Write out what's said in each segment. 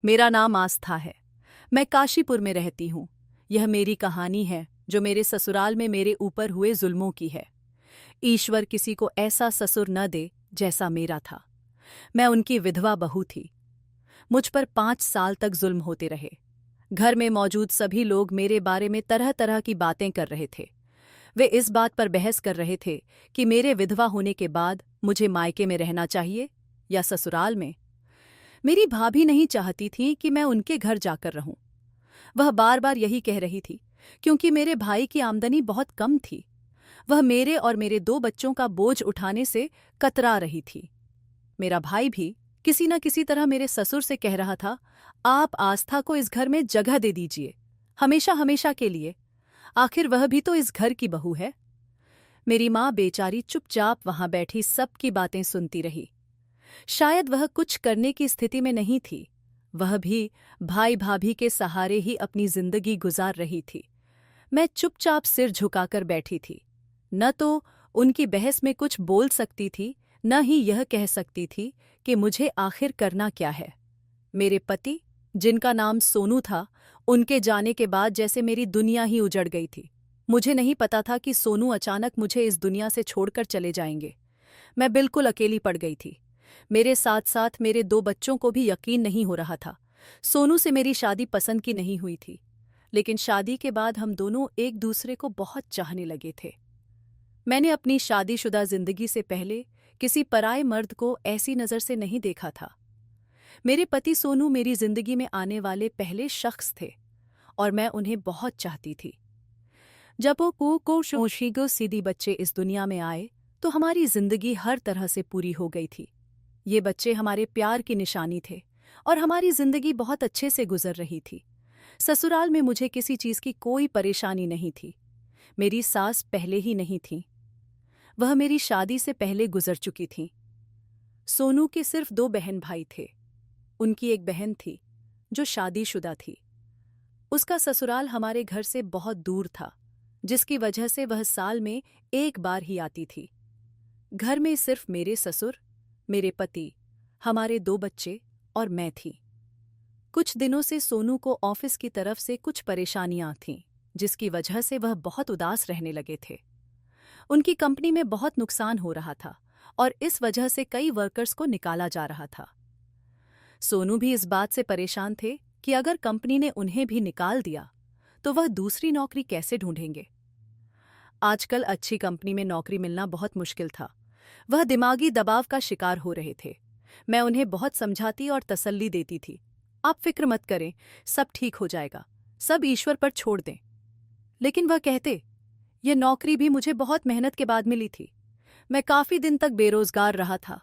मेरा नाम आस्था है। मैं काशीपुर में रहती हूँ। यह मेरी कहानी है जो मेरे ससुराल में मेरे ऊपर हुए जुल्मों की है। ईश्वर किसी को ऐसा ससुर न दे जैसा मेरा था। मैं उनकी विधवा बहू थी। मुझ पर 5 साल तक जुल्म होते रहे। घर में मौजूद सभी लोग मेरे बारे में तरह तरह की बातें कर रहे थे। वे इस बात पर बहस कर रहे थे कि मेरे विधवा होने के बाद मुझे मायके में रहना चाहिए या ससुराल में। मेरी भाभी नहीं चाहती थी कि मैं उनके घर जाकर रहूं। वह बार बार यही कह रही थी क्योंकि मेरे भाई की आमदनी बहुत कम थी। वह मेरे और मेरे 2 बच्चों का बोझ उठाने से कतरा रही थी। मेरा भाई भी किसी न किसी तरह मेरे ससुर से कह रहा था, आप आस्था को इस घर में जगह दे दीजिए, हमेशा हमेशा के लिए। आखिर वह भी तो इस घर की बहू है। मेरी माँ बेचारी चुपचाप वहां बैठी सबकी बातें सुनती रही। शायद वह कुछ करने की स्थिति में नहीं थी। वह भी भाई भाभी के सहारे ही अपनी जिंदगी गुजार रही थी। मैं चुपचाप सिर झुकाकर बैठी थी। न तो उनकी बहस में कुछ बोल सकती थी, न ही यह कह सकती थी कि मुझे आखिर करना क्या है। मेरे पति, जिनका नाम सोनू था, उनके जाने के बाद जैसे मेरी दुनिया ही उजड़ गई थी। मुझे नहीं पता था कि सोनू अचानक मुझे इस दुनिया से छोड़कर चले जाएंगे। मैं बिल्कुल अकेली पड़ गई थी। मेरे साथ साथ मेरे 2 बच्चों को भी यकीन नहीं हो रहा था। सोनू से मेरी शादी पसंद की नहीं हुई थी, लेकिन शादी के बाद हम दोनों एक दूसरे को बहुत चाहने लगे थे। मैंने अपनी शादीशुदा जिंदगी से पहले किसी पराये मर्द को ऐसी नज़र से नहीं देखा था। मेरे पति सोनू मेरी जिंदगी में आने वाले पहले शख्स थे और मैं उन्हें बहुत चाहती थी। जब वो शोशीगो सीधी बच्चे इस दुनिया में आए तो हमारी जिंदगी हर तरह से पूरी हो गई थी। ये बच्चे हमारे प्यार की निशानी थे और हमारी जिंदगी बहुत अच्छे से गुजर रही थी। ससुराल में मुझे किसी चीज की कोई परेशानी नहीं थी। मेरी सास पहले ही नहीं थी। वह मेरी शादी से पहले गुजर चुकी थीं। सोनू के सिर्फ 2 बहन भाई थे। उनकी एक बहन थी जो शादीशुदा थी। उसका ससुराल हमारे घर से बहुत दूर था, जिसकी वजह से वह साल में एक बार ही आती थी। घर में सिर्फ मेरे ससुर, मेरे पति, हमारे 2 बच्चे और मैं थी। कुछ दिनों से सोनू को ऑफिस की तरफ से कुछ परेशानियां थीं, जिसकी वजह से वह बहुत उदास रहने लगे थे। उनकी कंपनी में बहुत नुकसान हो रहा था और इस वजह से कई वर्कर्स को निकाला जा रहा था। सोनू भी इस बात से परेशान थे कि अगर कंपनी ने उन्हें भी निकाल दिया तो वह दूसरी नौकरी कैसे ढूंढेंगे। आजकल अच्छी कंपनी में नौकरी मिलना बहुत मुश्किल था। वह दिमागी दबाव का शिकार हो रहे थे। मैं उन्हें बहुत समझाती और तसल्ली देती थी, आप फिक्र मत करें, सब ठीक हो जाएगा, सब ईश्वर पर छोड़ दें। लेकिन वह कहते, यह नौकरी भी मुझे बहुत मेहनत के बाद मिली थी। मैं काफी दिन तक बेरोजगार रहा था।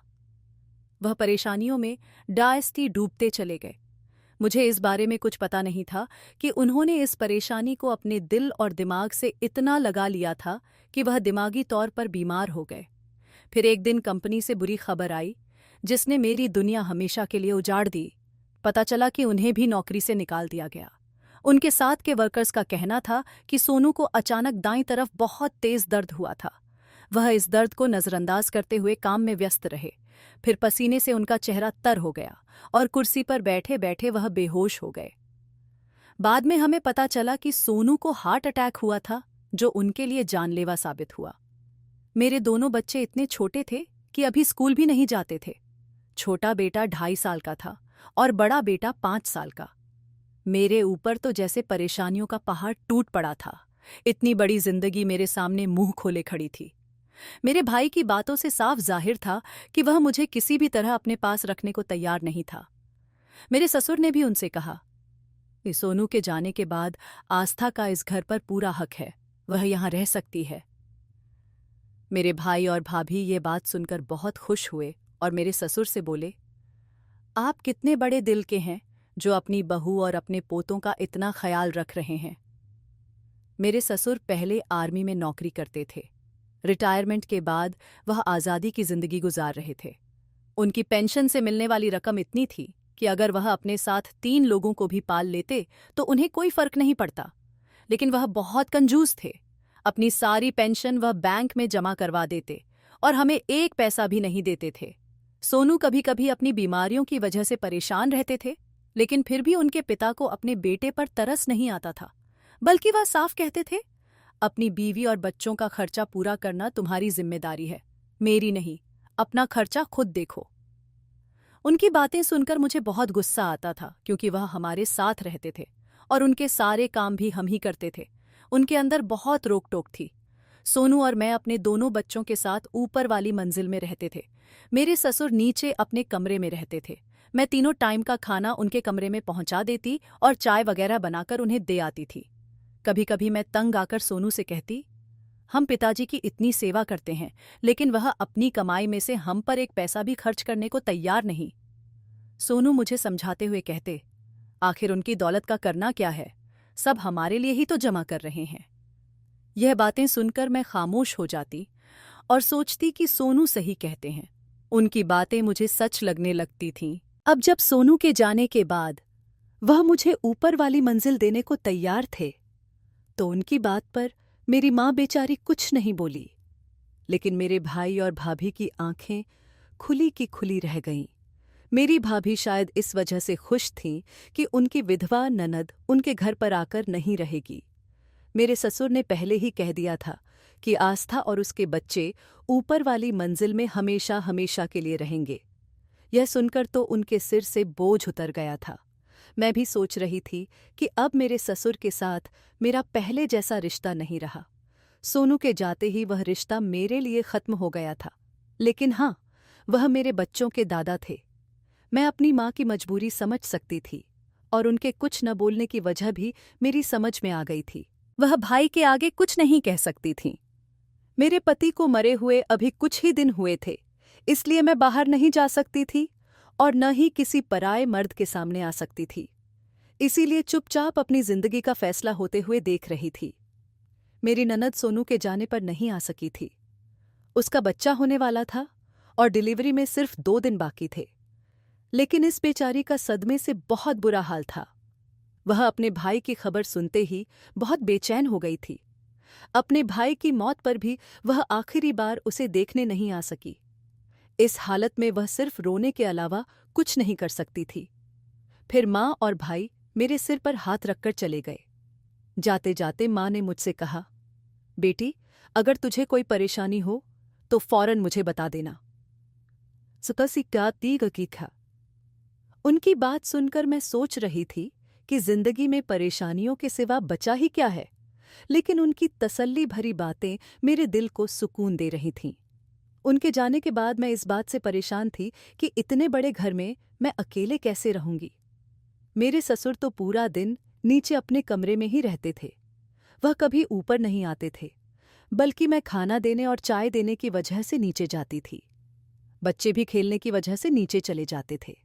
वह परेशानियों में डायस्टी डूबते चले गए। मुझे इस बारे में कुछ पता नहीं था कि उन्होंने इस परेशानी को अपने दिल और दिमाग से इतना लगा लिया था कि वह दिमागी तौर पर बीमार हो गए। फिर एक दिन कंपनी से बुरी खबर आई, जिसने मेरी दुनिया हमेशा के लिए उजाड़ दी। पता चला कि उन्हें भी नौकरी से निकाल दिया गया। उनके साथ के वर्कर्स का कहना था कि सोनू को अचानक दाईं तरफ बहुत तेज दर्द हुआ था। वह इस दर्द को नजरअंदाज करते हुए काम में व्यस्त रहे। फिर पसीने से उनका चेहरा तर हो गया और कुर्सी पर बैठे बैठे वह बेहोश हो गए। बाद में हमें पता चला कि सोनू को हार्ट अटैक हुआ था, जो उनके लिए जानलेवा साबित हुआ। मेरे दोनों बच्चे इतने छोटे थे कि अभी स्कूल भी नहीं जाते थे। छोटा बेटा 2.5 साल का था और बड़ा बेटा 5 साल का। मेरे ऊपर तो जैसे परेशानियों का पहाड़ टूट पड़ा था। इतनी बड़ी जिंदगी मेरे सामने मुंह खोले खड़ी थी। मेरे भाई की बातों से साफ जाहिर था कि वह मुझे किसी भी तरह अपने पास रखने को तैयार नहीं था। मेरे ससुर ने भी उनसे कहा, इस सोनू के जाने के बाद आस्था का इस घर पर पूरा हक है, वह यहां रह सकती है। मेरे भाई और भाभी ये बात सुनकर बहुत खुश हुए और मेरे ससुर से बोले, आप कितने बड़े दिल के हैं जो अपनी बहू और अपने पोतों का इतना ख्याल रख रहे हैं। मेरे ससुर पहले आर्मी में नौकरी करते थे। रिटायरमेंट के बाद वह आज़ादी की जिंदगी गुजार रहे थे। उनकी पेंशन से मिलने वाली रकम इतनी थी कि अगर वह अपने साथ 3 लोगों को भी पाल लेते तो उन्हें कोई फर्क नहीं पड़ता। लेकिन वह बहुत कंजूस थे। अपनी सारी पेंशन वह बैंक में जमा करवा देते और हमें 1 पैसा भी नहीं देते थे। सोनू कभी कभी अपनी बीमारियों की वजह से परेशान रहते थे, लेकिन फिर भी उनके पिता को अपने बेटे पर तरस नहीं आता था, बल्कि वह साफ कहते थे, अपनी बीवी और बच्चों का खर्चा पूरा करना तुम्हारी जिम्मेदारी है, मेरी नहीं। अपना खर्चा खुद देखो। उनकी बातें सुनकर मुझे बहुत गुस्सा आता था, क्योंकि वह हमारे साथ रहते थे और उनके सारे काम भी हम ही करते थे। उनके अंदर बहुत रोक टोक थी। सोनू और मैं अपने दोनों बच्चों के साथ ऊपर वाली मंजिल में रहते थे। मेरे ससुर नीचे अपने कमरे में रहते थे। मैं तीनों टाइम का खाना उनके कमरे में पहुंचा देती और चाय वगैरह बनाकर उन्हें दे आती थी। कभी कभी मैं तंग आकर सोनू से कहती, हम पिताजी की इतनी सेवा करते हैं, लेकिन वह अपनी कमाई में से हम पर एक पैसा भी खर्च करने को तैयार नहीं। सोनू मुझे समझाते हुए कहते, आखिर उनकी दौलत का करना क्या है, सब हमारे लिए ही तो जमा कर रहे हैं। यह बातें सुनकर मैं खामोश हो जाती और सोचती कि सोनू सही कहते हैं। उनकी बातें मुझे सच लगने लगती थीं। अब जब सोनू के जाने के बाद वह मुझे ऊपर वाली मंजिल देने को तैयार थे, तो उनकी बात पर मेरी माँ बेचारी कुछ नहीं बोली, लेकिन मेरे भाई और भाभी की आंखें खुली की खुली रह गईं। मेरी भाभी शायद इस वजह से खुश थीं कि उनकी विधवा ननद उनके घर पर आकर नहीं रहेगी। मेरे ससुर ने पहले ही कह दिया था कि आस्था और उसके बच्चे ऊपर वाली मंजिल में हमेशा हमेशा के लिए रहेंगे। यह सुनकर तो उनके सिर से बोझ उतर गया था। मैं भी सोच रही थी कि अब मेरे ससुर के साथ मेरा पहले जैसा रिश्ता नहीं रहा। सोनू के जाते ही वह रिश्ता मेरे लिए खत्म हो गया था, लेकिन हाँ, वह मेरे बच्चों के दादा थे। मैं अपनी माँ की मजबूरी समझ सकती थी और उनके कुछ न बोलने की वजह भी मेरी समझ में आ गई थी। वह भाई के आगे कुछ नहीं कह सकती थीं। मेरे पति को मरे हुए अभी कुछ ही दिन हुए थे, इसलिए मैं बाहर नहीं जा सकती थी और न ही किसी पराये मर्द के सामने आ सकती थी। इसीलिए चुपचाप अपनी जिंदगी का फैसला होते हुए देख रही थी। मेरी ननद सोनू के जाने पर नहीं आ सकी थी। उसका बच्चा होने वाला था और डिलीवरी में सिर्फ 2 दिन बाकी थे। लेकिन इस बेचारी का सदमे से बहुत बुरा हाल था। वह अपने भाई की खबर सुनते ही बहुत बेचैन हो गई थी। अपने भाई की मौत पर भी वह आखिरी बार उसे देखने नहीं आ सकी। इस हालत में वह सिर्फ रोने के अलावा कुछ नहीं कर सकती थी। फिर माँ और भाई मेरे सिर पर हाथ रखकर चले गए। जाते जाते माँ ने मुझसे कहा, बेटी, अगर तुझे कोई परेशानी हो तो फौरन मुझे बता देना। उनकी बात सुनकर मैं सोच रही थी कि जिंदगी में परेशानियों के सिवा बचा ही क्या है, लेकिन उनकी तसल्ली भरी बातें मेरे दिल को सुकून दे रही थीं। उनके जाने के बाद मैं इस बात से परेशान थी कि इतने बड़े घर में मैं अकेले कैसे रहूंगी। मेरे ससुर तो पूरा दिन नीचे अपने कमरे में ही रहते थे। वह कभी ऊपर नहीं आते थे, बल्कि मैं खाना देने और चाय देने की वजह से नीचे जाती थी। बच्चे भी खेलने की वजह से नीचे चले जाते थे।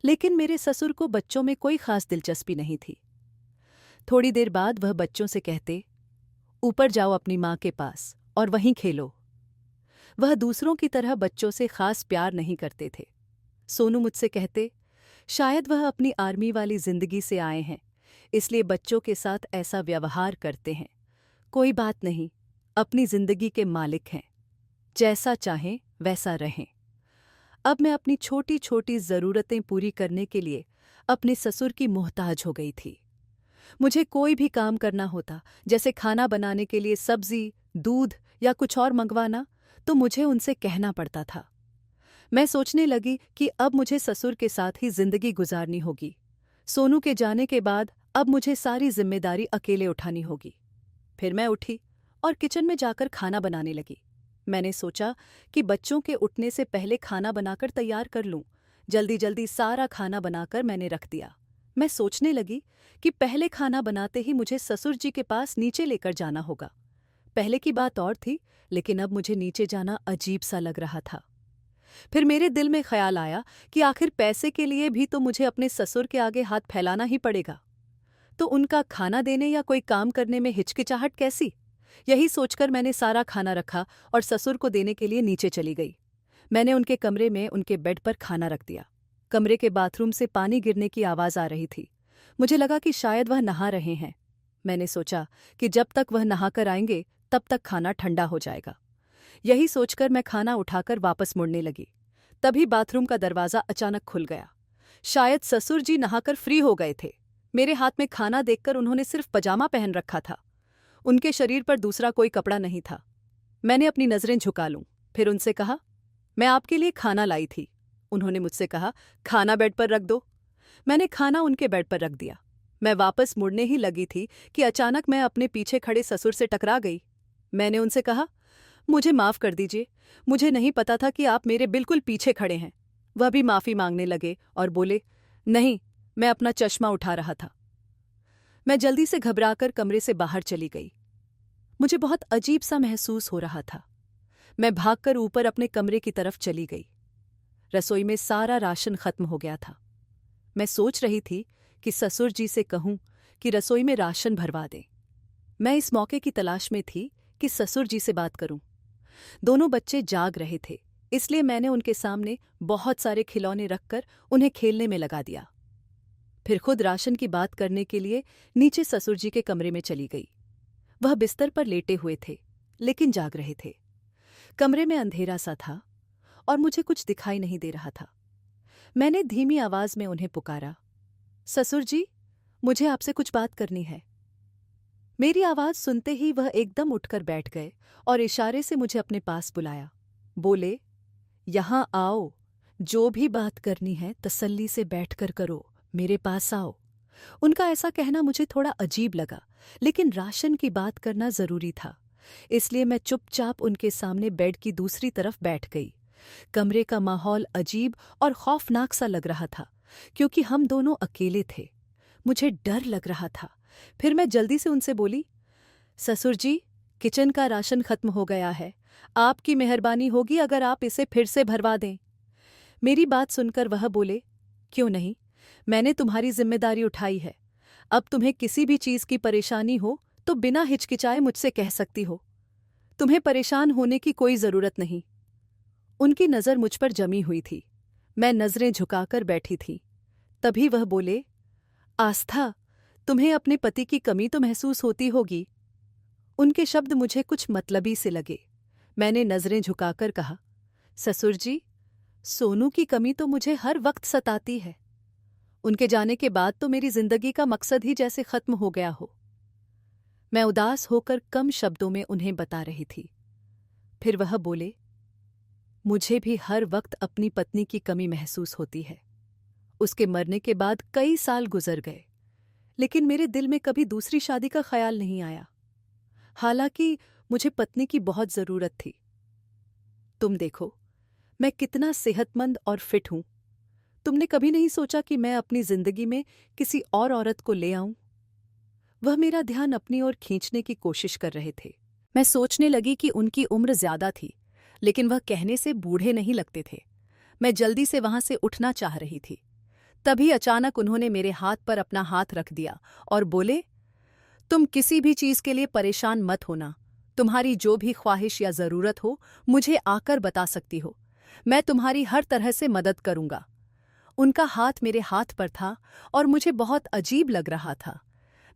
लेकिन मेरे ससुर को बच्चों में कोई खास दिलचस्पी नहीं थी। थोड़ी देर बाद वह बच्चों से कहते, ऊपर जाओ अपनी माँ के पास और वहीं खेलो। वह दूसरों की तरह बच्चों से खास प्यार नहीं करते थे। सोनू मुझसे कहते, शायद वह अपनी आर्मी वाली जिंदगी से आए हैं, इसलिए बच्चों के साथ ऐसा व्यवहार करते हैं। कोई बात नहीं, अपनी जिंदगी के मालिक हैं, जैसा चाहें वैसा रहें। अब मैं अपनी छोटी छोटी ज़रूरतें पूरी करने के लिए अपने ससुर की मोहताज हो गई थी। मुझे कोई भी काम करना होता, जैसे खाना बनाने के लिए सब्जी, दूध या कुछ और मंगवाना, तो मुझे उनसे कहना पड़ता था। मैं सोचने लगी कि अब मुझे ससुर के साथ ही जिंदगी गुजारनी होगी। सोनू के जाने के बाद अब मुझे सारी जिम्मेदारी अकेले उठानी होगी। फिर मैं उठी और किचन में जाकर खाना बनाने लगी। मैंने सोचा कि बच्चों के उठने से पहले खाना बनाकर तैयार कर लूं। जल्दी जल्दी सारा खाना बनाकर मैंने रख दिया। मैं सोचने लगी कि पहले खाना बनाते ही मुझे ससुर जी के पास नीचे लेकर जाना होगा। पहले की बात और थी, लेकिन अब मुझे नीचे जाना अजीब सा लग रहा था। फिर मेरे दिल में ख्याल आया कि आखिर पैसे के लिए भी तो मुझे अपने ससुर के आगे हाथ फैलाना ही पड़ेगा, तो उनका खाना देने या कोई काम करने में हिचकिचाहट कैसी। यही सोचकर मैंने सारा खाना रखा और ससुर को देने के लिए नीचे चली गई। मैंने उनके कमरे में उनके बेड पर खाना रख दिया। कमरे के बाथरूम से पानी गिरने की आवाज़ आ रही थी। मुझे लगा कि शायद वह नहा रहे हैं। मैंने सोचा कि जब तक वह नहाकर आएंगे तब तक खाना ठंडा हो जाएगा। यही सोचकर मैं खाना उठाकर वापस मुड़ने लगी। तभी बाथरूम का दरवाज़ा अचानक खुल गया। शायद ससुर जी नहाकर फ्री हो गए थे। मेरे हाथ में खाना देखकर उन्होंने सिर्फ पजामा पहन रखा था। उनके शरीर पर दूसरा कोई कपड़ा नहीं था। मैंने अपनी नजरें झुका लूं, फिर उनसे कहा, मैं आपके लिए खाना लाई थी। उन्होंने मुझसे कहा, खाना बेड पर रख दो। मैंने खाना उनके बेड पर रख दिया। मैं वापस मुड़ने ही लगी थी कि अचानक मैं अपने पीछे खड़े ससुर से टकरा गई। मैंने उनसे कहा, मुझे माफ कर दीजिए, मुझे नहीं पता था कि आप मेरे बिल्कुल पीछे खड़े हैं। वह भी माफी मांगने लगे और बोले, नहीं, मैं अपना चश्मा उठा रहा था। मैं जल्दी से घबराकर कमरे से बाहर चली गई। मुझे बहुत अजीब सा महसूस हो रहा था। मैं भागकर ऊपर अपने कमरे की तरफ चली गई। रसोई में सारा राशन खत्म हो गया था। मैं सोच रही थी कि ससुर जी से कहूं कि रसोई में राशन भरवा दें। मैं इस मौके की तलाश में थी कि ससुर जी से बात करूं। दोनों बच्चे जाग रहे थे, इसलिए मैंने उनके सामने बहुत सारे खिलौने रखकर उन्हें खेलने में लगा दिया। फिर खुद राशन की बात करने के लिए नीचे ससुर जी के कमरे में चली गई। वह बिस्तर पर लेटे हुए थे, लेकिन जाग रहे थे। कमरे में अंधेरा सा था और मुझे कुछ दिखाई नहीं दे रहा था। मैंने धीमी आवाज में उन्हें पुकारा, ससुर जी, मुझे आपसे कुछ बात करनी है। मेरी आवाज सुनते ही वह एकदम उठकर बैठ गए और इशारे से मुझे अपने पास बुलाया। बोले, यहां आओ, जो भी बात करनी है तसल्ली से बैठकर करो, मेरे पास आओ। उनका ऐसा कहना मुझे थोड़ा अजीब लगा, लेकिन राशन की बात करना जरूरी था, इसलिए मैं चुपचाप उनके सामने बेड की दूसरी तरफ बैठ गई। कमरे का माहौल अजीब और खौफनाक सा लग रहा था, क्योंकि हम दोनों अकेले थे। मुझे डर लग रहा था। फिर मैं जल्दी से उनसे बोली, ससुर जी, किचन का राशन खत्म हो गया है। आपकी मेहरबानी होगी अगर आप इसे फिर से भरवा दें। मेरी बात सुनकर वह बोले, क्यों नहीं, मैंने तुम्हारी जिम्मेदारी उठाई है। अब तुम्हें किसी भी चीज की परेशानी हो तो बिना हिचकिचाए मुझसे कह सकती हो। तुम्हें परेशान होने की कोई जरूरत नहीं। उनकी नजर मुझ पर जमी हुई थी। मैं नजरें झुकाकर बैठी थी। तभी वह बोले, आस्था, तुम्हें अपने पति की कमी तो महसूस होती होगी। उनके शब्द मुझे कुछ मतलबी से लगे। मैंने नजरें झुकाकर कहा, ससुर जी, सोनू की कमी तो मुझे हर वक्त सताती है। उनके जाने के बाद तो मेरी जिंदगी का मकसद ही जैसे खत्म हो गया हो। मैं उदास होकर कम शब्दों में उन्हें बता रही थी। फिर वह बोले, मुझे भी हर वक्त अपनी पत्नी की कमी महसूस होती है। उसके मरने के बाद कई साल गुजर गए, लेकिन मेरे दिल में कभी दूसरी शादी का ख्याल नहीं आया, हालांकि मुझे पत्नी की बहुत जरूरत थी। तुम देखो, मैं कितना सेहतमंद और फिट हूं। तुमने कभी नहीं सोचा कि मैं अपनी जिंदगी में किसी और औरत को ले आऊं? वह मेरा ध्यान अपनी ओर खींचने की कोशिश कर रहे थे। मैं सोचने लगी कि उनकी उम्र ज्यादा थी, लेकिन वह कहने से बूढ़े नहीं लगते थे। मैं जल्दी से वहां से उठना चाह रही थी। तभी अचानक उन्होंने मेरे हाथ पर अपना हाथ रख दिया और बोले, तुम किसी भी चीज के लिए परेशान मत होना। तुम्हारी जो भी ख्वाहिश या जरूरत हो, मुझे आकर बता सकती हो। मैं तुम्हारी हर तरह से मदद करूंगा। उनका हाथ मेरे हाथ पर था और मुझे बहुत अजीब लग रहा था।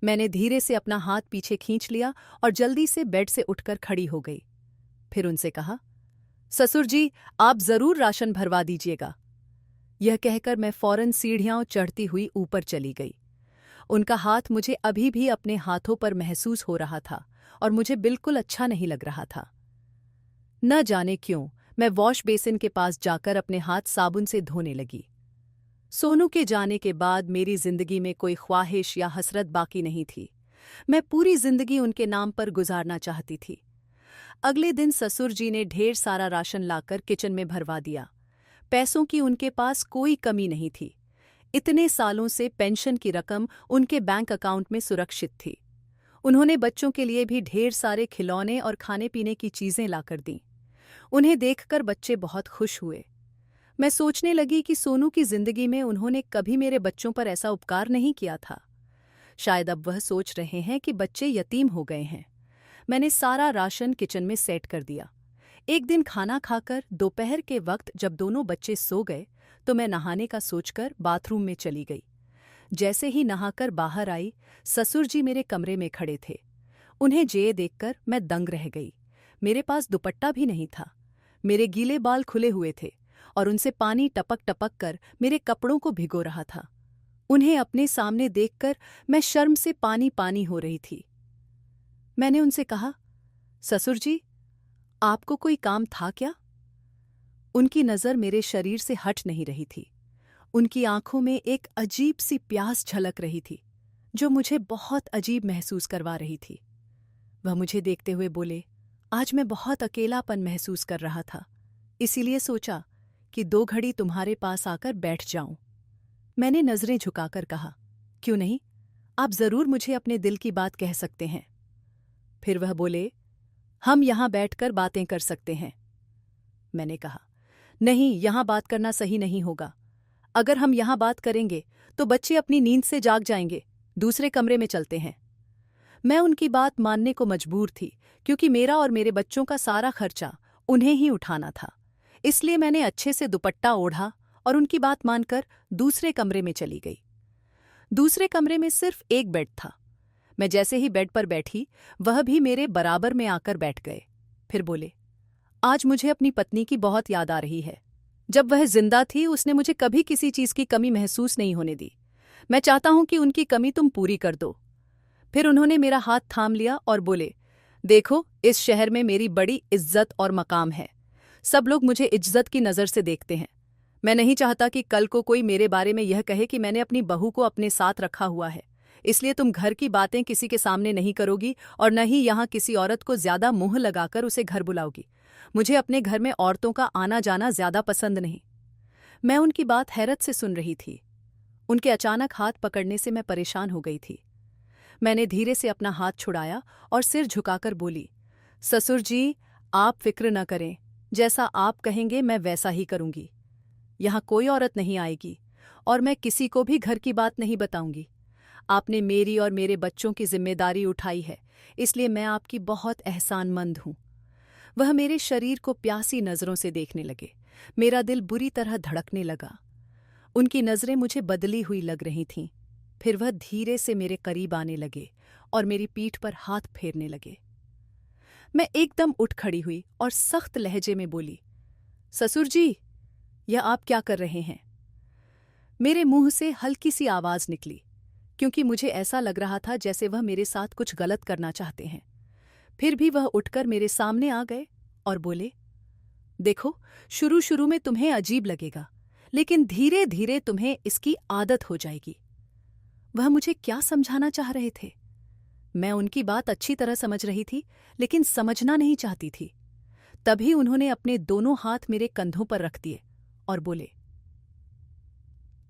मैंने धीरे से अपना हाथ पीछे खींच लिया और जल्दी से बेड से उठकर खड़ी हो गई। फिर उनसे कहा, ससुर जी, आप जरूर राशन भरवा दीजिएगा। यह कहकर मैं फौरन सीढ़ियां चढ़ती हुई ऊपर चली गई। उनका हाथ मुझे अभी भी अपने हाथों पर महसूस हो रहा था और मुझे बिल्कुल अच्छा नहीं लग रहा था। न जाने क्यों मैं वॉश बेसिन के पास जाकर अपने हाथ साबुन से धोने लगी। सोनू के जाने के बाद मेरी जिंदगी में कोई ख्वाहिश या हसरत बाकी नहीं थी। मैं पूरी जिंदगी उनके नाम पर गुजारना चाहती थी। अगले दिन ससुर जी ने ढेर सारा राशन लाकर किचन में भरवा दिया। पैसों की उनके पास कोई कमी नहीं थी। इतने सालों से पेंशन की रकम उनके बैंक अकाउंट में सुरक्षित थी। उन्होंने बच्चों के लिए भी ढेर सारे खिलौने और खाने पीने की चीजें लाकर दीं। उन्हें देखकर बच्चे बहुत खुश हुए। मैं सोचने लगी कि सोनू की जिंदगी में उन्होंने कभी मेरे बच्चों पर ऐसा उपकार नहीं किया था। शायद अब वह सोच रहे हैं कि बच्चे यतीम हो गए हैं। मैंने सारा राशन किचन में सेट कर दिया। एक दिन खाना खाकर दोपहर के वक्त जब दोनों बच्चे सो गए तो मैं नहाने का सोचकर बाथरूम में चली गई। जैसे ही नहाकर बाहर आई, ससुर जी मेरे कमरे में खड़े थे। उन्हें जे देखकर मैं दंग रह गई। मेरे पास दुपट्टा भी नहीं था। मेरे गीले बाल खुले हुए थे और उनसे पानी टपक टपक कर मेरे कपड़ों को भिगो रहा था। उन्हें अपने सामने देखकर मैं शर्म से पानी पानी हो रही थी। मैंने उनसे कहा, ससुर जी, आपको कोई काम था क्या? उनकी नज़र मेरे शरीर से हट नहीं रही थी। उनकी आंखों में एक अजीब सी प्यास झलक रही थी जो मुझे बहुत अजीब महसूस करवा रही थी। वह मुझे देखते हुए बोले, आज मैं बहुत अकेलापन महसूस कर रहा था, इसीलिए सोचा कि 2 घड़ी तुम्हारे पास आकर बैठ जाऊं। मैंने नजरें झुकाकर कहा, क्यों नहीं, आप जरूर मुझे अपने दिल की बात कह सकते हैं। फिर वह बोले, हम यहां बैठकर बातें कर सकते हैं। मैंने कहा, नहीं, यहां बात करना सही नहीं होगा। अगर हम यहां बात करेंगे तो बच्चे अपनी नींद से जाग जाएंगे। दूसरे कमरे में चलते हैं। मैं उनकी बात मानने को मजबूर थी क्योंकि मेरा और मेरे बच्चों का सारा खर्चा उन्हें ही उठाना था। इसलिए मैंने अच्छे से दुपट्टा ओढ़ा और उनकी बात मानकर दूसरे कमरे में चली गई। दूसरे कमरे में सिर्फ एक बेड था। मैं जैसे ही बेड पर बैठी, वह भी मेरे बराबर में आकर बैठ गए। फिर बोले, आज मुझे अपनी पत्नी की बहुत याद आ रही है। जब वह जिंदा थी उसने मुझे कभी किसी चीज की कमी महसूस नहीं होने दी। मैं चाहता हूं कि उनकी कमी तुम पूरी कर दो। फिर उन्होंने मेरा हाथ थाम लिया और बोले, देखो, इस शहर में मेरी बड़ी इज्जत और मकाम है। सब लोग मुझे इज्जत की नज़र से देखते हैं। मैं नहीं चाहता कि कल को कोई मेरे बारे में यह कहे कि मैंने अपनी बहू को अपने साथ रखा हुआ है। इसलिए तुम घर की बातें किसी के सामने नहीं करोगी और न ही यहाँ किसी औरत को ज्यादा मुंह लगाकर उसे घर बुलाओगी। मुझे अपने घर में औरतों का आना जाना ज्यादा पसंद नहीं। मैं उनकी बात हैरत से सुन रही थी। उनके अचानक हाथ पकड़ने से मैं परेशान हो गई थी। मैंने धीरे से अपना हाथ छुड़ाया और सिर झुकाकर बोली, ससुर जी, आप फिक्र न करें। जैसा आप कहेंगे मैं वैसा ही करूंगी। यहाँ कोई औरत नहीं आएगी और मैं किसी को भी घर की बात नहीं बताऊंगी। आपने मेरी और मेरे बच्चों की जिम्मेदारी उठाई है, इसलिए मैं आपकी बहुत एहसानमंद हूं। वह मेरे शरीर को प्यासी नजरों से देखने लगे। मेरा दिल बुरी तरह धड़कने लगा। उनकी नजरें मुझे बदली हुई लग रही थीं। फिर वह धीरे से मेरे करीब आने लगे और मेरी पीठ पर हाथ फेरने लगे। मैं एकदम उठ खड़ी हुई और सख्त लहजे में बोली, ससुर जी, यह आप क्या कर रहे हैं? मेरे मुंह से हल्की सी आवाज निकली क्योंकि मुझे ऐसा लग रहा था जैसे वह मेरे साथ कुछ गलत करना चाहते हैं। फिर भी वह उठकर मेरे सामने आ गए और बोले, देखो, शुरू शुरू में तुम्हें अजीब लगेगा, लेकिन धीरे धीरे तुम्हें इसकी आदत हो जाएगी। वह मुझे क्या समझाना चाह रहे थे? मैं उनकी बात अच्छी तरह समझ रही थी, लेकिन समझना नहीं चाहती थी। तभी उन्होंने अपने दोनों हाथ मेरे कंधों पर रख दिए और बोले,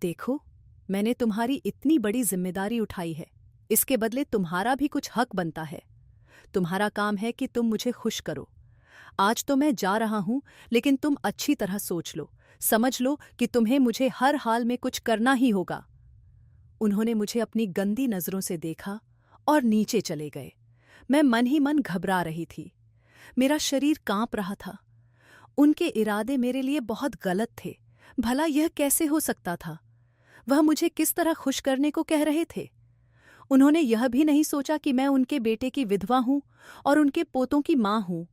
देखो, मैंने तुम्हारी इतनी बड़ी जिम्मेदारी उठाई है, इसके बदले तुम्हारा भी कुछ हक बनता है। तुम्हारा काम है कि तुम मुझे खुश करो। आज तो मैं जा रहा हूं, लेकिन तुम अच्छी तरह सोच लो, समझ लो कि तुम्हें मुझे हर हाल में कुछ करना ही होगा। उन्होंने मुझे अपनी गंदी नजरों से देखा और नीचे चले गए। मैं मन ही मन घबरा रही थी। मेरा शरीर कांप रहा था। उनके इरादे मेरे लिए बहुत गलत थे। भला यह कैसे हो सकता था? वह मुझे किस तरह खुश करने को कह रहे थे? उन्होंने यह भी नहीं सोचा कि मैं उनके बेटे की विधवा हूं और उनके पोतों की मां हूं।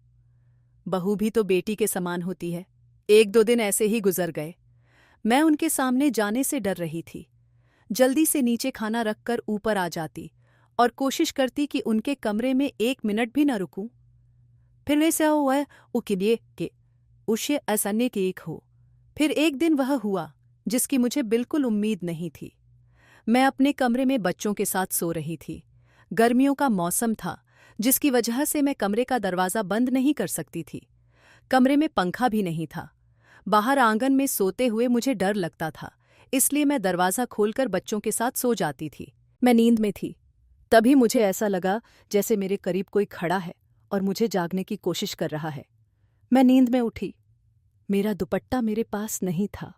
बहू भी तो बेटी के समान होती है। 1-2 दिन ऐसे ही गुजर गए। मैं उनके सामने जाने से डर रही थी। जल्दी से नीचे खाना रखकर ऊपर आ जाती और कोशिश करती कि उनके कमरे में 1 मिनट भी न रुकूं। फिर वैसे हुआ उकिबिए के उसे असन्ने के एक हो। फिर एक दिन वह हुआ जिसकी मुझे बिल्कुल उम्मीद नहीं थी। मैं अपने कमरे में बच्चों के साथ सो रही थी। गर्मियों का मौसम था, जिसकी वजह से मैं कमरे का दरवाज़ा बंद नहीं कर सकती थी। कमरे में पंखा भी नहीं था। बाहर आंगन में सोते हुए मुझे डर लगता था, इसलिए मैं दरवाज़ा खोलकर बच्चों के साथ सो जाती थी। मैं नींद में थी। तभी मुझे ऐसा लगा जैसे मेरे करीब कोई खड़ा है और मुझे जागने की कोशिश कर रहा है। मैं नींद में उठी। मेरा दुपट्टा मेरे पास नहीं था।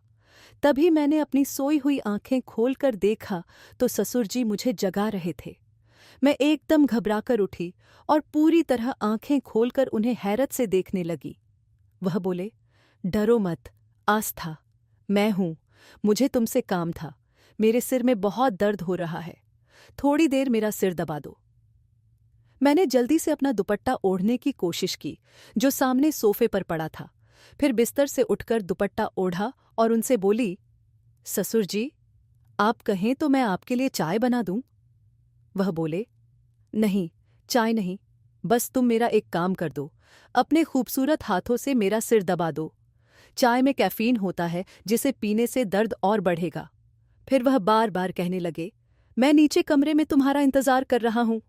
तभी मैंने अपनी सोई हुई आंखें खोलकर देखा तो ससुर जी मुझे जगा रहे थे। मैं एकदम घबराकर उठी और पूरी तरह आंखें खोलकर उन्हें हैरत से देखने लगी। वह बोले, डरो मत, आस्था, मैं हूं। मुझे तुमसे काम था। मेरे सिर में बहुत दर्द हो रहा है। थोड़ी देर मेरा सिर दबा दो। मैंने जल्दी से अपना दुपट्टा ओढ़ने की कोशिश की, जो सामने सोफे पर पड़ा था। फिर बिस्तर से उठकर दुपट्टा ओढ़ा और उनसे बोली, ससुर जी, आप कहें तो मैं आपके लिए चाय बना दूं? वह बोले, नहीं, चाय नहीं, बस तुम मेरा एक काम कर दो, अपने खूबसूरत हाथों से मेरा सिर दबा दो। चाय में कैफीन होता है जिसे पीने से दर्द और बढ़ेगा। फिर वह बार बार कहने लगे, मैं नीचे कमरे में तुम्हारा इंतजार कर रहा हूं।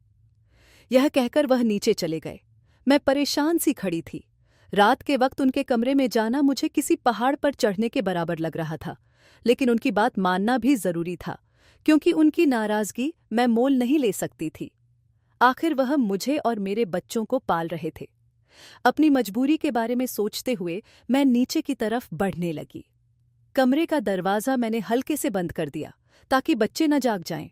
यह कहकर वह नीचे चले गए। मैं परेशान सी खड़ी थी। रात के वक्त उनके कमरे में जाना मुझे किसी पहाड़ पर चढ़ने के बराबर लग रहा था, लेकिन उनकी बात मानना भी जरूरी था, क्योंकि उनकी नाराजगी मैं मोल नहीं ले सकती थी। आखिर वह मुझे और मेरे बच्चों को पाल रहे थे। अपनी मजबूरी के बारे में सोचते हुए मैं नीचे की तरफ बढ़ने लगी। कमरे का दरवाज़ा मैंने हल्के से बंद कर दिया ताकि बच्चे न जाग जाएं।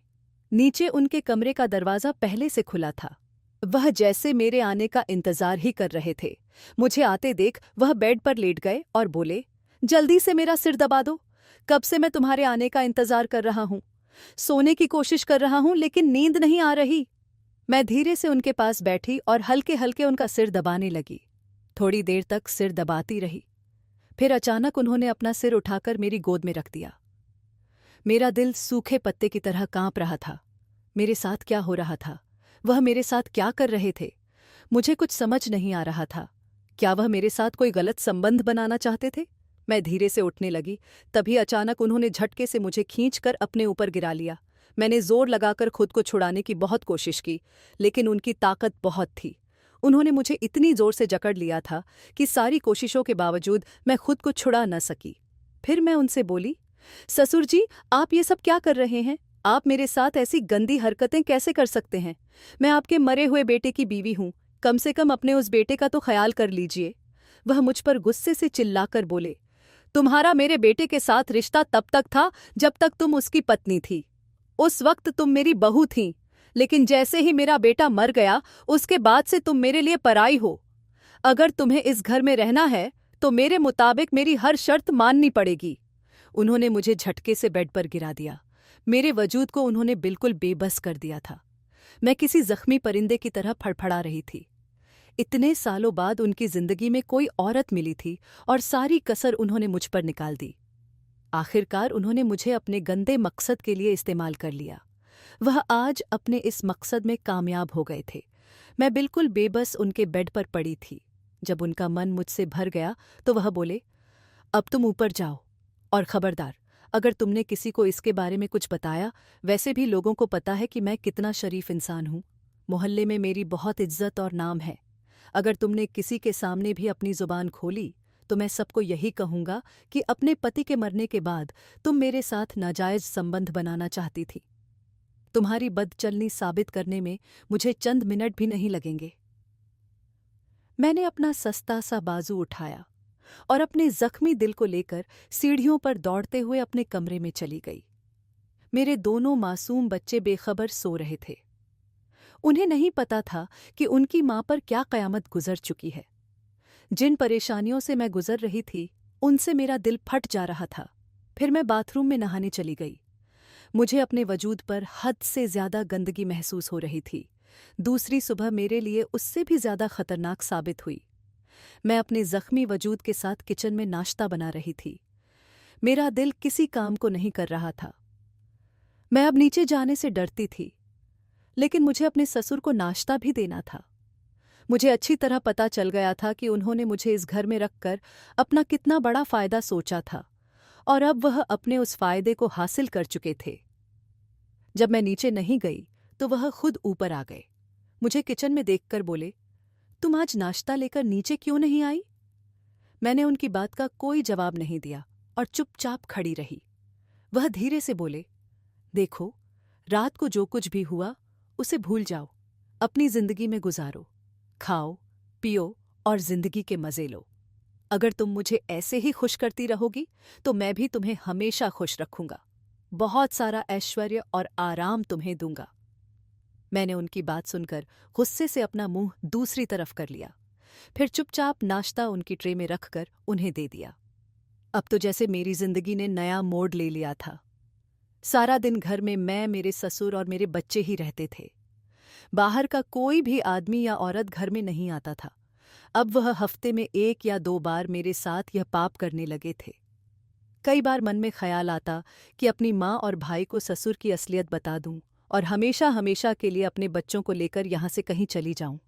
नीचे उनके कमरे का दरवाज़ा पहले से खुला था। वह जैसे मेरे आने का इंतजार ही कर रहे थे। मुझे आते देख वह बेड पर लेट गए और बोले, जल्दी से मेरा सिर दबा दो, कब से मैं तुम्हारे आने का इंतजार कर रहा हूं। सोने की कोशिश कर रहा हूं लेकिन नींद नहीं आ रही। मैं धीरे से उनके पास बैठी और हल्के हल्के उनका सिर दबाने लगी। थोड़ी देर तक सिर दबाती रही। फिर अचानक उन्होंने अपना सिर उठाकर मेरी गोद में रख दिया। मेरा दिल सूखे पत्ते की तरह कांप रहा था। मेरे साथ क्या हो रहा था? वह मेरे साथ क्या कर रहे थे? मुझे कुछ समझ नहीं आ रहा था। क्या वह मेरे साथ कोई गलत संबंध बनाना चाहते थे? मैं धीरे से उठने लगी, तभी अचानक उन्होंने झटके से मुझे खींचकर अपने ऊपर गिरा लिया। मैंने जोर लगाकर खुद को छुड़ाने की बहुत कोशिश की, लेकिन उनकी ताकत बहुत थी। उन्होंने मुझे इतनी जोर से जकड़ लिया था कि सारी कोशिशों के बावजूद मैं खुद को छुड़ा न सकी। फिर मैं उनसे बोली, ससुर जी, आप ये सब क्या कर रहे हैं? आप मेरे साथ ऐसी गंदी हरकतें कैसे कर सकते हैं? मैं आपके मरे हुए बेटे की बीवी हूं, कम से कम अपने उस बेटे का तो ख्याल कर लीजिए। वह मुझ पर गुस्से से चिल्लाकर बोले, तुम्हारा मेरे बेटे के साथ रिश्ता तब तक था जब तक तुम उसकी पत्नी थी। उस वक्त तुम मेरी बहू थीं, लेकिन जैसे ही मेरा बेटा मर गया उसके बाद से तुम मेरे लिए पराई हो। अगर तुम्हें इस घर में रहना है तो मेरे मुताबिक मेरी हर शर्त माननी पड़ेगी। उन्होंने मुझे झटके से बेड पर गिरा दिया। मेरे वजूद को उन्होंने बिल्कुल बेबस कर दिया था। मैं किसी जख्मी परिंदे की तरह फड़फड़ा रही थी। इतने सालों बाद उनकी जिंदगी में कोई औरत मिली थी और सारी कसर उन्होंने मुझ पर निकाल दी। आखिरकार उन्होंने मुझे अपने गंदे मकसद के लिए इस्तेमाल कर लिया। वह आज अपने इस मकसद में कामयाब हो गए थे। मैं बिल्कुल बेबस उनके बेड पर पड़ी थी। जब उनका मन मुझसे भर गया तो वह बोले, अब तुम ऊपर जाओ, और खबरदार, अगर तुमने किसी को इसके बारे में कुछ बताया, वैसे भी लोगों को पता है कि मैं कितना शरीफ इंसान हूं। मोहल्ले में मेरी बहुत इज्जत और नाम है। अगर तुमने किसी के सामने भी अपनी जुबान खोली तो मैं सबको यही कहूंगा कि अपने पति के मरने के बाद तुम मेरे साथ नाजायज संबंध बनाना चाहती थी। तुम्हारी बदचलनी साबित करने में मुझे चंद मिनट भी नहीं लगेंगे। मैंने अपना सस्ता सा बाजू उठाया और अपने जख्मी दिल को लेकर सीढ़ियों पर दौड़ते हुए अपने कमरे में चली गई। मेरे दोनों मासूम बच्चे बेखबर सो रहे थे। उन्हें नहीं पता था कि उनकी मां पर क्या कयामत गुजर चुकी है। जिन परेशानियों से मैं गुजर रही थी, उनसे मेरा दिल फट जा रहा था। फिर मैं बाथरूम में नहाने चली गई। मुझे अपने वजूद पर हद से ज्यादा गंदगी महसूस हो रही थी। दूसरी सुबह मेरे लिए उससे भी ज्यादा खतरनाक साबित हुई। मैं अपने जख्मी वजूद के साथ किचन में नाश्ता बना रही थी। मेरा दिल किसी काम को नहीं कर रहा था। मैं अब नीचे जाने से डरती थी, लेकिन मुझे अपने ससुर को नाश्ता भी देना था। मुझे अच्छी तरह पता चल गया था कि उन्होंने मुझे इस घर में रखकर अपना कितना बड़ा फायदा सोचा था, और अब वह अपने उस फायदे को हासिल कर चुके थे। जब मैं नीचे नहीं गई तो वह खुद ऊपर आ गए। मुझे किचन में देखकर बोले, तुम आज नाश्ता लेकर नीचे क्यों नहीं आई? मैंने उनकी बात का कोई जवाब नहीं दिया और चुपचाप खड़ी रही। वह धीरे से बोले, देखो, रात को जो कुछ भी हुआ उसे भूल जाओ, अपनी जिंदगी में गुजारो, खाओ, पियो और जिंदगी के मजे लो। अगर तुम मुझे ऐसे ही खुश करती रहोगी तो मैं भी तुम्हें हमेशा खुश रखूंगा। बहुत सारा ऐश्वर्य और आराम तुम्हें दूंगा। मैंने उनकी बात सुनकर गुस्से से अपना मुंह दूसरी तरफ कर लिया। फिर चुपचाप नाश्ता उनकी ट्रे में रखकर उन्हें दे दिया। अब तो जैसे मेरी जिंदगी ने नया मोड़ ले लिया था। सारा दिन घर में मैं, मेरे ससुर और मेरे बच्चे ही रहते थे। बाहर का कोई भी आदमी या औरत घर में नहीं आता था। अब वह हफ्ते में 1 या 2 बार मेरे साथ यह पाप करने लगे थे। कई बार मन में ख्याल आता कि अपनी माँ और भाई को ससुर की असलियत बता दूं और हमेशा हमेशा के लिए अपने बच्चों को लेकर यहाँ से कहीं चली जाऊं।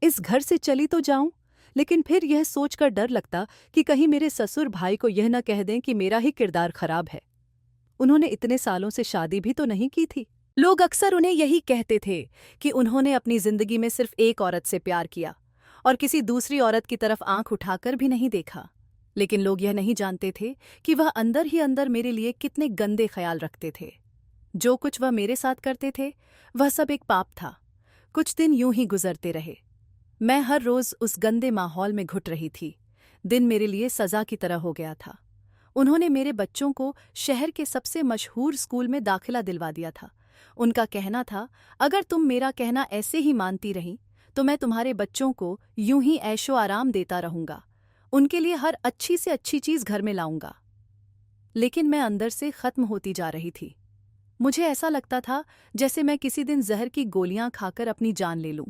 इस घर से चली तो जाऊं, लेकिन फिर यह सोचकर डर लगता कि कहीं मेरे ससुर भाई को यह न कह दें कि मेरा ही किरदार खराब है। उन्होंने इतने सालों से शादी भी तो नहीं की थी। लोग अक्सर उन्हें यही कहते थे कि उन्होंने अपनी जिंदगी में सिर्फ एक औरत से प्यार किया और किसी दूसरी औरत की तरफ आंख उठाकर भी नहीं देखा। लेकिन लोग यह नहीं जानते थे कि वह अंदर ही अंदर मेरे लिए कितने गंदे ख्याल रखते थे। जो कुछ वह मेरे साथ करते थे वह सब एक पाप था। कुछ दिन यूं ही गुजरते रहे। मैं हर रोज उस गंदे माहौल में घुट रही थी। दिन मेरे लिए सजा की तरह हो गया था। उन्होंने मेरे बच्चों को शहर के सबसे मशहूर स्कूल में दाखिला दिलवा दिया था। उनका कहना था, अगर तुम मेरा कहना ऐसे ही मानती रहीं तो मैं तुम्हारे बच्चों को यूं ही ऐशो आराम देता रहूंगा, उनके लिए हर अच्छी से अच्छी चीज घर में लाऊंगा। लेकिन मैं अंदर से खत्म होती जा रही थी। मुझे ऐसा लगता था जैसे मैं किसी दिन जहर की गोलियां खाकर अपनी जान ले लूं।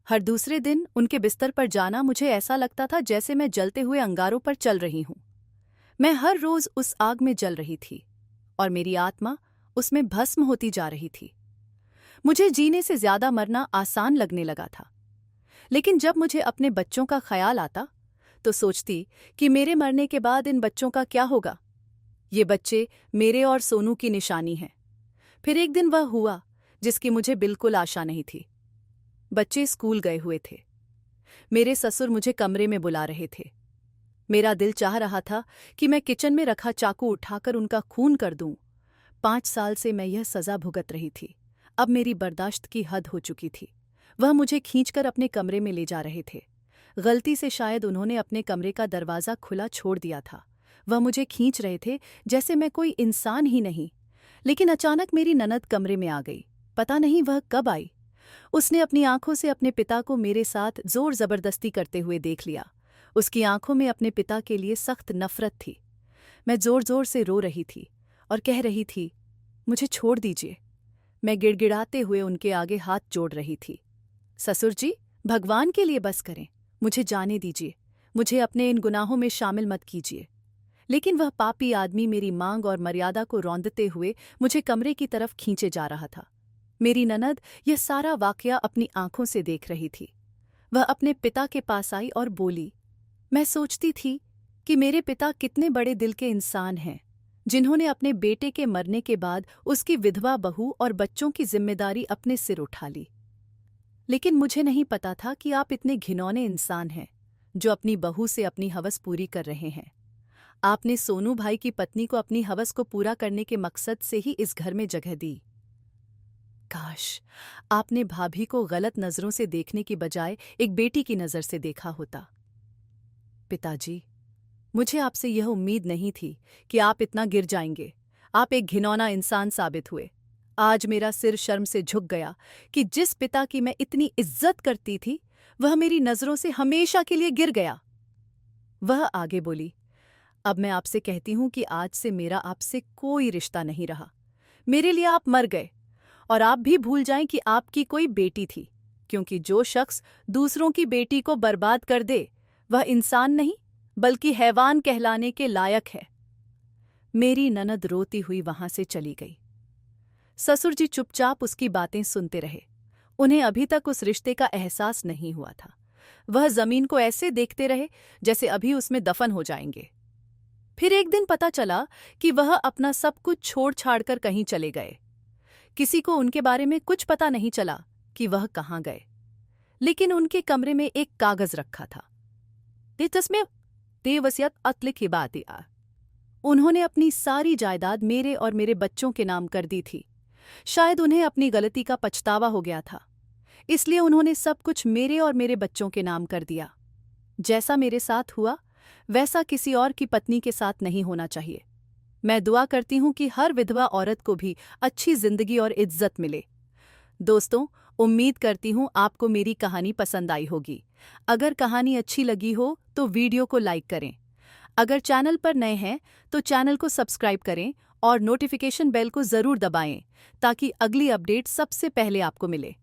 हर दूसरे दिन उनके बिस्तर पर जाना मुझे ऐसा लगता था जैसे मैं जलते हुए अंगारों पर चल रही हूं। मैं हर रोज उस आग में जल रही थी और मेरी आत्मा उसमें भस्म होती जा रही थी। मुझे जीने से ज्यादा मरना आसान लगने लगा था। लेकिन जब मुझे अपने बच्चों का ख्याल आता तो सोचती कि मेरे मरने के बाद इन बच्चों का क्या होगा। ये बच्चे मेरे और सोनू की निशानी हैं। फिर एक दिन वह हुआ जिसकी मुझे बिल्कुल आशा नहीं थी। बच्चे स्कूल गए हुए थे। मेरे ससुर मुझे कमरे में बुला रहे थे। मेरा दिल चाह रहा था कि मैं किचन में रखा चाकू उठाकर उनका खून कर दूं। 5 साल से मैं यह सजा भुगत रही थी। अब मेरी बर्दाश्त की हद हो चुकी थी। वह मुझे खींचकर अपने कमरे में ले जा रहे थे। गलती से शायद उन्होंने अपने कमरे का दरवाज़ा खुला छोड़ दिया था। वह मुझे खींच रहे थे जैसे मैं कोई इंसान ही नहीं। लेकिन अचानक मेरी ननद कमरे में आ गई। पता नहीं वह कब आई। उसने अपनी आंखों से अपने पिता को मेरे साथ जोर जबरदस्ती करते हुए देख लिया। उसकी आंखों में अपने पिता के लिए सख्त नफरत थी। मैं जोर जोर से रो रही थी और कह रही थी, मुझे छोड़ दीजिए। मैं गिड़गिड़ाते हुए उनके आगे हाथ जोड़ रही थी। ससुर जी, भगवान के लिए बस करें, मुझे जाने दीजिए। मुझे अपने इन गुनाहों में शामिल मत कीजिए। लेकिन वह पापी आदमी मेरी मांग और मर्यादा को रौंदते हुए मुझे कमरे की तरफ खींचे जा रहा था। मेरी ननद यह सारा वाकया अपनी आंखों से देख रही थी। वह अपने पिता के पास आई और बोली, मैं सोचती थी कि मेरे पिता कितने बड़े दिल के इंसान हैं, जिन्होंने अपने बेटे के मरने के बाद उसकी विधवा बहू और बच्चों की जिम्मेदारी अपने सिर उठा ली। लेकिन मुझे नहीं पता था कि आप इतने घिनौने इंसान हैं जो अपनी बहू से अपनी हवस पूरी कर रहे हैं। आपने सोनू भाई की पत्नी को अपनी हवस को पूरा करने के मकसद से ही इस घर में जगह दी। काश आपने भाभी को गलत नजरों से देखने की बजाय एक बेटी की नजर से देखा होता। पिताजी, मुझे आपसे यह उम्मीद नहीं थी कि आप इतना गिर जाएंगे। आप एक घिनौना इंसान साबित हुए। आज मेरा सिर शर्म से झुक गया कि जिस पिता की मैं इतनी इज्जत करती थी वह मेरी नजरों से हमेशा के लिए गिर गया। वह आगे बोली, अब मैं आपसे कहती हूं कि आज से मेरा आपसे कोई रिश्ता नहीं रहा। मेरे लिए आप मर गए और आप भी भूल जाएं कि आपकी कोई बेटी थी, क्योंकि जो शख्स दूसरों की बेटी को बर्बाद कर दे वह इंसान नहीं बल्कि हैवान कहलाने के लायक है। मेरी ननद रोती हुई वहां से चली गई। ससुर जी चुपचाप उसकी बातें सुनते रहे। उन्हें अभी तक उस रिश्ते का एहसास नहीं हुआ था। वह जमीन को ऐसे देखते रहे जैसे अभी उसमें दफन हो जाएंगे। फिर एक दिन पता चला कि वह अपना सब कुछ छोड़ छाड़ कर कहीं चले गए। किसी को उनके बारे में कुछ पता नहीं चला कि वह कहाँ गए। लेकिन उनके कमरे में एक कागज रखा था जिसमें वसीयत अत लिखी बात। उन्होंने अपनी सारी जायदाद मेरे और मेरे बच्चों के नाम कर दी थी। शायद उन्हें अपनी गलती का पछतावा हो गया था, इसलिए उन्होंने सब कुछ मेरे और मेरे बच्चों के नाम कर दिया। जैसा मेरे साथ हुआ वैसा किसी और की पत्नी के साथ नहीं होना चाहिए। मैं दुआ करती हूं कि हर विधवा औरत को भी अच्छी जिंदगी और इज्जत मिले। दोस्तों, उम्मीद करती हूं आपको मेरी कहानी पसंद आई होगी। अगर कहानी अच्छी लगी हो तो वीडियो को लाइक करें। अगर चैनल पर नए हैं तो चैनल को सब्सक्राइब करें और नोटिफिकेशन बेल को ज़रूर दबाएं ताकि अगली अपडेट सबसे पहले आपको मिले।